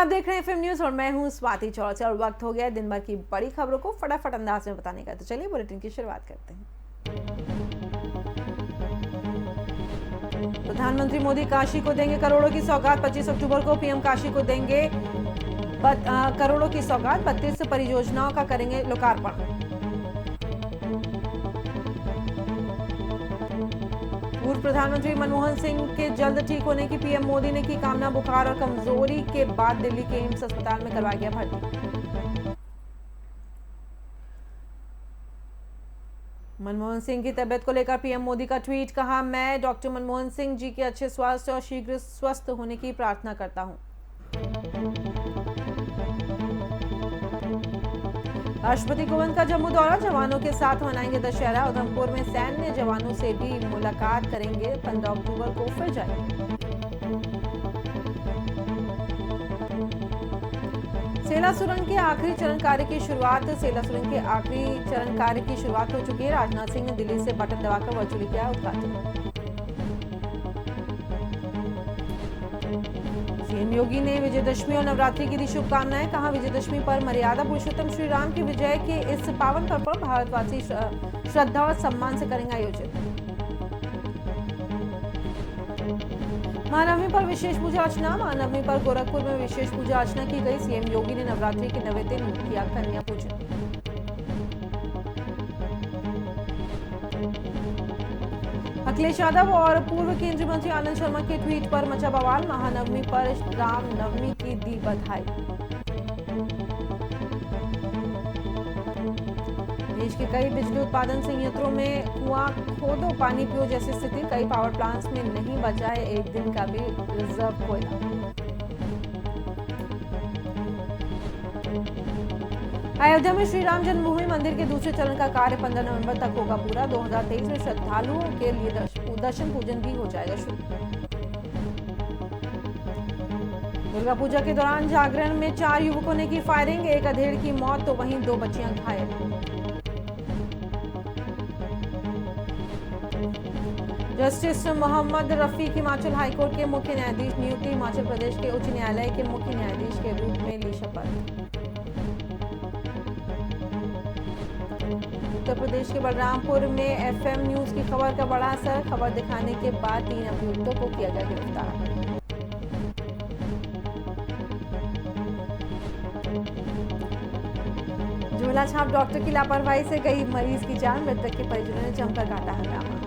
आप देख रहे हैं FM न्यूज और मैं हूं स्वाति चौरसिया और वक्त हो गया दिन भर की बड़ी खबरों को फटाफट अंदाज में बताने का। तो चलिए बुलेटिन की शुरुआत करते हैं। प्रधानमंत्री मोदी काशी को देंगे करोड़ों की सौगात। 25 अक्टूबर को पीएम काशी को देंगे करोड़ों की सौगात। 32 परियोजनाओं का करेंगे लोकार्पण। पूर्व प्रधानमंत्री मनमोहन सिंह के जल्द ठीक होने की पीएम मोदी ने की कामना। बुखार और कमजोरी के बाद दिल्ली के एम्स अस्पताल में करवाया गया भर्ती। मनमोहन सिंह की तबियत को लेकर पीएम मोदी का ट्वीट। कहा, मैं डॉक्टर मनमोहन सिंह जी के अच्छे स्वास्थ्य और शीघ्र स्वस्थ होने की प्रार्थना करता हूं। राष्ट्रपति कोविंद का जम्मू दौरा। जवानों के साथ मनाएंगे दशहरा। उधमपुर में सैन्य जवानों से भी मुलाकात करेंगे। 15 अक्टूबर को फिर जाएंगे। सेला सुरंग के आखिरी चरण कार्य की शुरुआत। सेला सुरंग के आखिरी चरण कार्य की शुरुआत हो चुकी है। राजनाथ सिंह ने दिल्ली से बटन दबाकर वर्चुअली किया उद्घाटन। सीएम योगी ने विजयदशमी और नवरात्रि की दी शुभकामनाएं। कहा, विजयदशमी पर मर्यादा पुरुषोत्तम श्री राम की विजय के इस पावन पर्व पर भारतवासी श्रद्धा और सम्मान से करेंगे आयोजित। महानवमी पर विशेष पूजा अर्चना। महानवमी पर गोरखपुर में विशेष पूजा अर्चना की गई। सीएम योगी ने नवरात्रि के 9वें दिन किया कन्या पूजन। अखिलेश यादव और पूर्व केंद्रीय मंत्री आनंद शर्मा के ट्वीट पर मचा बवाल। महानवमी पर रामनवमी की दी बधाई। देश के कई बिजली उत्पादन संयंत्रों में कुआं खोदो पानी पियो जैसी स्थिति। कई पावर प्लांट्स में नहीं बचा है एक दिन का भी रिजर्व कोयला। अयोध्या में श्री राम जन्मभूमि मंदिर के दूसरे चरण का कार्य 15 नवंबर तक होगा पूरा। 2023 में श्रद्धालुओं के लिए दर्शन पूजन भी हो जाएगा शुरू। दुर्गा पूजा के दौरान जागरण में 4 युवकों ने की फायरिंग। एक अधेड़ की मौत तो वहीं 2 बच्चियां घायल। जस्टिस मोहम्मद रफीक हिमाचल हाईकोर्ट के मुख्य न्यायाधीश नियुक्ति। हिमाचल प्रदेश के उच्च न्यायालय के मुख्य न्यायाधीश के रूप में ली शपथ। उत्तर प्रदेश के बलरामपुर में FM न्यूज की खबर का बड़ा असर। खबर दिखाने के बाद 3 अभियुक्तों को किया गया गिरफ्तार। जुमला छाप डॉक्टर की लापरवाही से गई मरीज की जान। मृतक के परिजनों ने जमकर काटा हंगामा।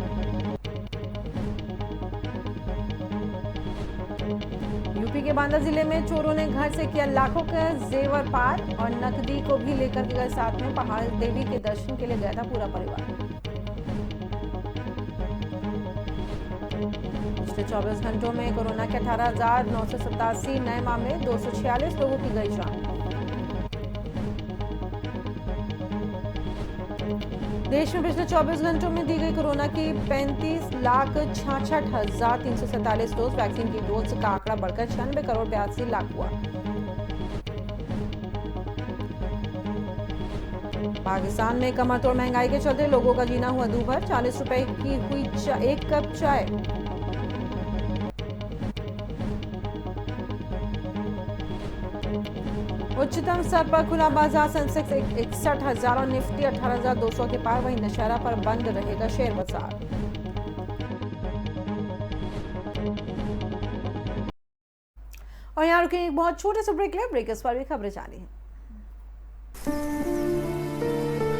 यूपी के बांदा जिले में चोरों ने घर से किया लाखों का जेवर पार और नकदी को भी लेकर गए साथ में। पहाड़ देवी के दर्शन के लिए गया था पूरा परिवार। पिछले 24 घंटों में कोरोना के 18,987 नए मामले। 246 लोगों की गई जान। देश में पिछले 24 घंटों में दी गई कोरोना की 35,66,347 डोज। वैक्सीन की डोज का आंकड़ा बढ़कर 96 करोड़ 82 लाख हुआ। पाकिस्तान में कमर तोड़ महंगाई के चलते लोगों का जीना हुआ दूभर। 40 रुपए की हुई 1 कप चाय। उच्चतम स्तर पर खुला बाजार। सेंसेक्स 61,000 और निफ्टी 18,200 के पार। वहीं दशहरा पर बंद रहेगा शेयर बाजार। और यहाँ रुके एक बहुत छोटे से ब्रेक ले। ब्रेक पर भी खबरें जारी हैं।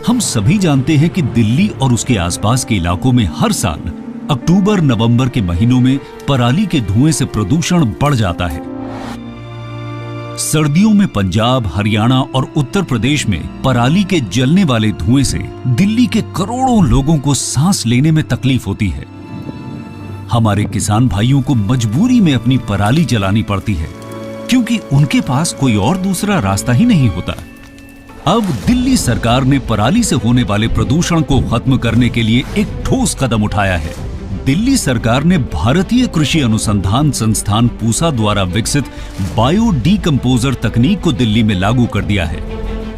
हम सभी जानते हैं कि दिल्ली और उसके आसपास के इलाकों में हर साल अक्टूबर नवंबर के महीनों में पराली के धुएं से प्रदूषण बढ़ जाता है। सर्दियों में पंजाब, हरियाणा और उत्तर प्रदेश में पराली के जलने वाले धुएं से दिल्ली के करोड़ों लोगों को सांस लेने में तकलीफ होती है। हमारे किसान भाइयों को मजबूरी में अपनी पराली जलानी पड़ती है क्योंकि उनके पास कोई और दूसरा रास्ता ही नहीं होता। अब दिल्ली सरकार ने पराली से होने वाले प्रदूषण को खत्म करने के लिए एक ठोस कदम उठाया है। दिल्ली सरकार ने भारतीय कृषि अनुसंधान संस्थान पूसा द्वारा विकसित बायो डीकंपोजर तकनीक को दिल्ली में लागू कर दिया है।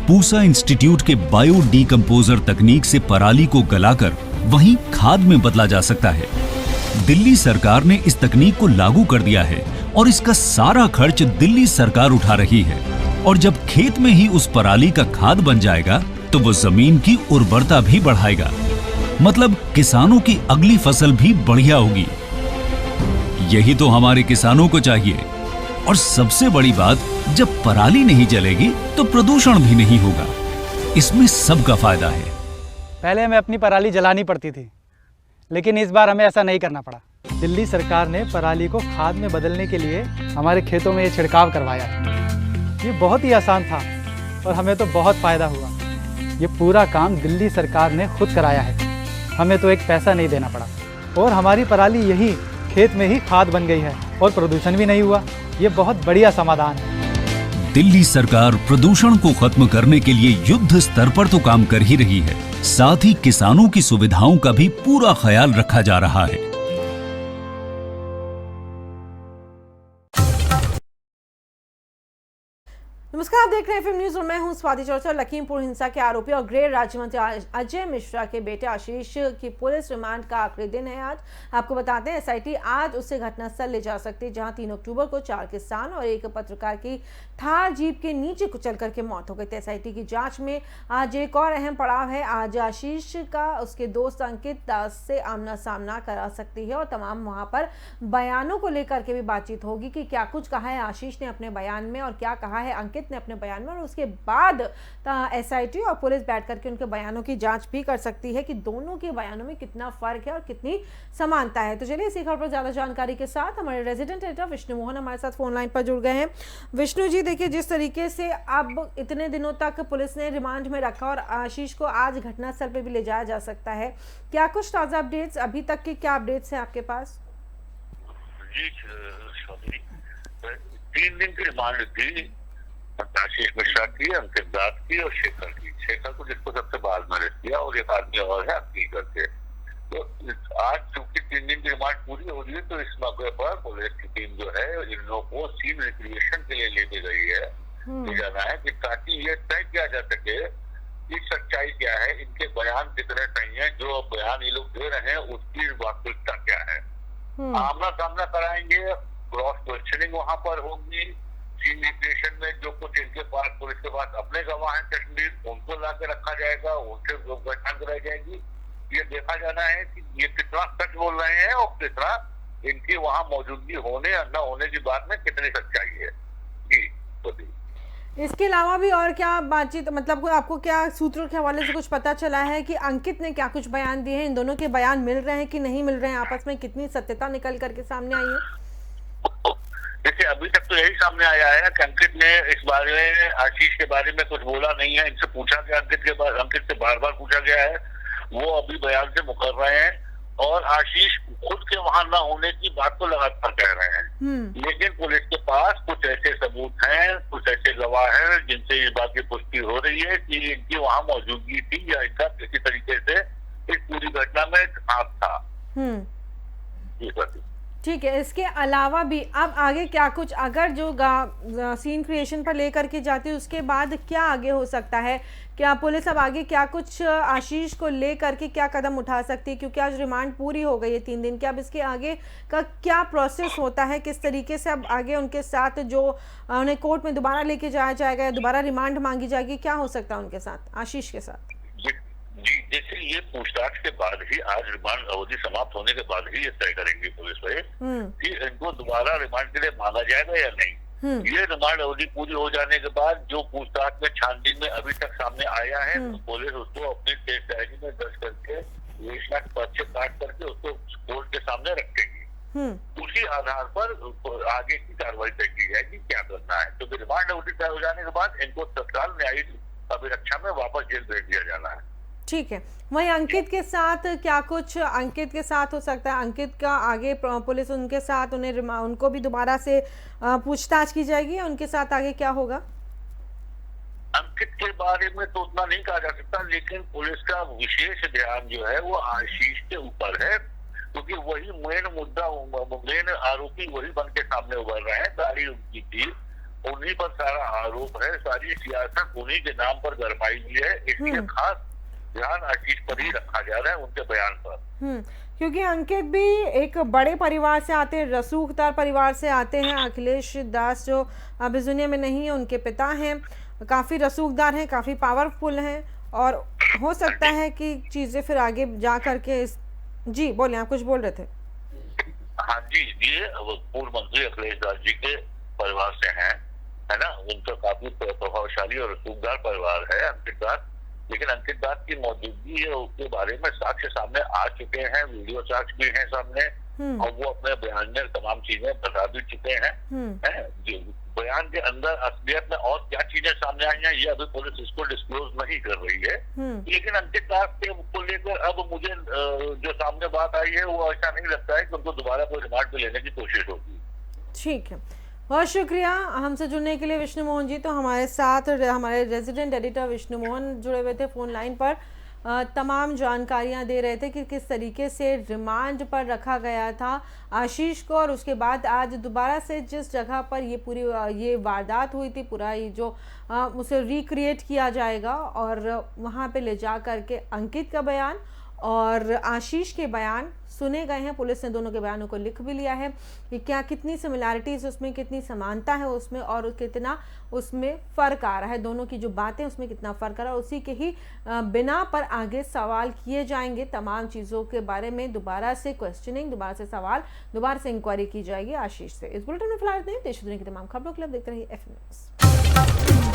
पूसा इंस्टीट्यूट के बायो डीकंपोजर तकनीक से पराली को गलाकर वहीं खाद में बदला जा सकता है। दिल्ली सरकार ने इस तकनीक को लागू कर दिया है और इसका सारा खर्च दिल्ली सरकार उठा रही है। और जब खेत में ही उस पराली का खाद बन जाएगा तो वो जमीन की उर्वरता भी बढ़ाएगा, मतलब किसानों की अगली फसल भी बढ़िया होगी। यही तो हमारे किसानों को चाहिए। और सबसे बड़ी बात, जब पराली नहीं जलेगी तो प्रदूषण भी नहीं होगा। इसमें सबका फायदा है। पहले हमें अपनी पराली जलानी पड़ती थी, लेकिन इस बार हमें ऐसा नहीं करना पड़ा। दिल्ली सरकार ने पराली को खाद में बदलने के लिए हमारे खेतों में ये छिड़काव करवाया। ये बहुत ही आसान था और हमें तो बहुत फ़ायदा हुआ। ये पूरा काम दिल्ली सरकार ने खुद कराया है, हमें तो एक पैसा नहीं देना पड़ा और हमारी पराली यही खेत में ही खाद बन गई है और प्रदूषण भी नहीं हुआ। ये बहुत बढ़िया समाधान है। दिल्ली सरकार प्रदूषण को खत्म करने के लिए युद्ध स्तर पर तो काम कर ही रही है, साथ ही किसानों की सुविधाओं का भी पूरा ख्याल रखा जा रहा है। नमस्कार, आप देख रहे हैं एफएम न्यूज और मैं हूं स्वाति चौरसिया। लखीमपुर हिंसा के आरोपी और गृह राज्य मंत्री अजय मिश्रा के बेटे आशीष की पुलिस रिमांड का आखिरी दिन है आज। आपको बताते हैं, एसआईटी आज उसे घटनास्थल ले जा सकती है जहां 3 अक्टूबर को 4 किसान और एक पत्रकार की थार जीप के नीचे कुचल करके मौत हो गई थी। एसआईटी की जांच में आज एक और अहम पड़ाव है। आज आशीष का उसके दोस्त अंकित दास से आमना सामना करा सकती है और तमाम वहां पर बयानों को लेकर के भी बातचीत होगी कि क्या कुछ कहा है आशीष ने अपने बयान में और क्या कहा है अंकित ने अपने बयान में। और उसके बाद एसआईटी और पुलिस बैठ करके उनके बयानों की जांच भी कर सकती है कि दोनों के बयानों में कितना फर्क है और कितनी समानता है। तो चलिए इसी खबर पर ज्यादा जानकारी के साथ हमारे रेजिडेंट एडिटर विष्णु मोहन हमारे साथ फोन लाइन पर जुड़ गए हैं। विष्णु जी, देखिए, जिस तरीके से अब इतने दिनों तक पुलिस ने रिमांड में रखा और आशीष को आज घटनास्थल पर भी ले जाया जा सकता है, क्या कुछ ताजा अपडेट्स अभी तक के क्या अपडेट्स हैं आपके पास? जी 3 दिन की रिमांड थी आशीष मिश्रा की, अंकित दास की और शेखर की। शेखर को जिसको सबसे बाद में अरेस्ट किया और एक आदमी और है अपनी करके। तो आज चूंकि 3 दिन की रिमांड पूरी हो रही है तो इस मौके पर पुलिस की टीम जो है इन लोगों को सीन रिक्रिएशन के लिए लेके गई है, ले जाना है कि ताकि ये तय किया जा सके कि सच्चाई क्या है, इनके बयान कितने सही है, जो बयान ये लोग दे रहे हैं उसकी वास्तविकता क्या है। आमना सामना कराएंगे, क्रॉस क्वेश्चनिंग वहां पर होगी। सीन रिक्रिएशन में जो कुछ इनके पास पुलिस के पास अपने गवाह हैं कश्मीर, उनको ला के रखा जाएगा, उनसे पहचान कराई जाएगी। ये देखा जाना है कि ये कितना सच बोल रहे हैं और कितना इनकी वहां मौजूदगी होने या न होने की बात में कितनी सच्चाई है। जी बोलिए। इसके अलावा भी और क्या बातचीत, मतलब आपको क्या सूत्रों के हवाले से कुछ पता चला है कि अंकित ने क्या कुछ बयान दिए हैं? इन दोनों के बयान मिल रहे हैं कि नहीं मिल रहे हैं? आपस में कितनी सत्यता निकल करके सामने आई है? देखिए, अभी तक तो यही सामने आया है कि अंकित ने इस बारे में आशीष के बारे में कुछ बोला नहीं है। इनसे पूछा गया, अंकित से बार बार पूछा गया है, वो अभी बयान से मुकर रहे हैं और आशीष खुद के वहां न होने की बात तो लगातार कह रहे हैं। लेकिन पुलिस के पास कुछ ऐसे सबूत हैं, कुछ ऐसे गवाह हैं जिनसे ये बात की पुष्टि हो रही है कि इनकी वहां मौजूदगी थी या इनका किसी तरीके से इस पूरी घटना में हाथ था। ठीक है, इसके अलावा भी अब आगे क्या कुछ, अगर जो सीन क्रिएशन पर लेकर के जाती है उसके बाद क्या आगे हो सकता है? क्या पुलिस अब आगे क्या कुछ आशीष को ले करके क्या कदम उठा सकती है? क्योंकि आज रिमांड पूरी हो गई है 3 दिन की, अब इसके आगे का क्या प्रोसेस होता है? किस तरीके से अब आगे उनके साथ जो उन्हें कोर्ट में दोबारा लेके जाया जाएगा या दोबारा रिमांड मांगी जाएगी, क्या हो सकता है उनके साथ, आशीष के साथ? जी, जैसे ये पूछताछ के बाद ही, आज रिमांड अवधि समाप्त होने के बाद ही ये तय करेंगे पुलिस वाले कि इनको दोबारा रिमांड के लिए मांगा जाएगा या नहीं। ये रिमांड अवधि पूरी हो जाने के बाद जो पूछताछ में छानबीन में अभी तक सामने आया है तो पुलिस उसको अपनी केस डायरी में दर्ज करके विवेचना पर्चे काट करके उसको कोर्ट के सामने रखेगी। उसी आधार पर आगे की कार्रवाई तय की जाएगी क्या करना है। तो रिमांड अवधि तय हो जाने के बाद इनको तत्काल न्यायिक अभिरक्षा में वापस जेल भेज दिया जाना है। ठीक है, वहीं अंकित के साथ क्या कुछ अंकित के साथ हो सकता है? अंकित का आगे पुलिस उनके साथ उनको भी दोबारा से पूछताछ की जाएगी, उनके साथ आगे क्या होगा? अंकित के बारे में तो उतना नहीं कहा जा सकता, लेकिन पुलिस का विशेष ध्यान जो है वो आशीष के ऊपर है, क्योंकि वही मेन मुद्दा, मेन आरोपी वही बन के सामने उभर रहे हैं। गाड़ी उनकी थी, उन्हीं पर सारा आरोप है, सारी सियासत उन्हीं के नाम पर गरमाई हुई है, इसलिए खास ध्यान आशीष पर ही रखा जा रहा है, उनके बयान पर। क्योंकि अंकित भी एक बड़े परिवार से आते हैं, रसूखदार परिवार से आते हैं। अखिलेश दास जो अब इस दुनिया में नहीं है, उनके पिता हैं, काफ़ी रसूखदार हैं, काफ़ी पावरफुल हैं, और हो सकता है कि चीज़ें फिर आगे जा करके जी बोले, आप कुछ बोल रहे थे। हाँ जी, ये पूर्व मंत्री अखिलेश दास जी के परिवार से हैं, है ना। उनका काफी प्रभावशाली और रसूखदार परिवार है अंकित दास। लेकिन अंकित दास की मौजूदगी है उसके बारे में साक्ष्य सामने आ चुके हैं, वीडियो साक्ष्य भी हैं सामने, और वो अपने बयान में तमाम चीजें बता भी चुके हैं। बयान के अंदर असलियत में और क्या चीजें सामने आई हैं ये अभी पुलिस इसको डिस्क्लोज नहीं कर रही है। लेकिन अंकित दास को लेकर अब मुझे जो सामने बात आई है वो ऐसा नहीं लगता है कि उनको दोबारा कोई रिमांड पे लेने की कोशिश होगी। ठीक है, बहुत शुक्रिया हमसे जुड़ने के लिए विष्णु मोहन जी। तो हमारे साथ हमारे रेजिडेंट एडिटर विष्णु मोहन जुड़े हुए थे फोन लाइन पर, तमाम जानकारियां दे रहे थे कि किस तरीके से रिमांड पर रखा गया था आशीष को, और उसके बाद आज दोबारा से जिस जगह पर ये पूरी ये वारदात हुई थी, पूरा ये जो उसे रिक्रिएट किया जाएगा, और वहाँ पे ले जा करके अंकित का बयान और आशीष के बयान सुने गए हैं। पुलिस ने दोनों के बयानों को लिख भी लिया है कि क्या कितनी सिमिलैरिटीज उसमें, कितनी समानता है उसमें, और कितना उसमें फ़र्क आ रहा है, दोनों की जो बातें उसमें कितना फ़र्क आ रहा है। उसी के ही बिना पर आगे सवाल किए जाएंगे, तमाम चीज़ों के बारे में दोबारा से क्वेश्चनिंग, दोबारा से सवाल, दोबारा से इंक्वायरी की जाएगी आशीष से। इस बुलेटिन में फिलहाल नहीं, देश दुनिया की तमाम खबरों के लिए देखते रहिए FM न्यूज़।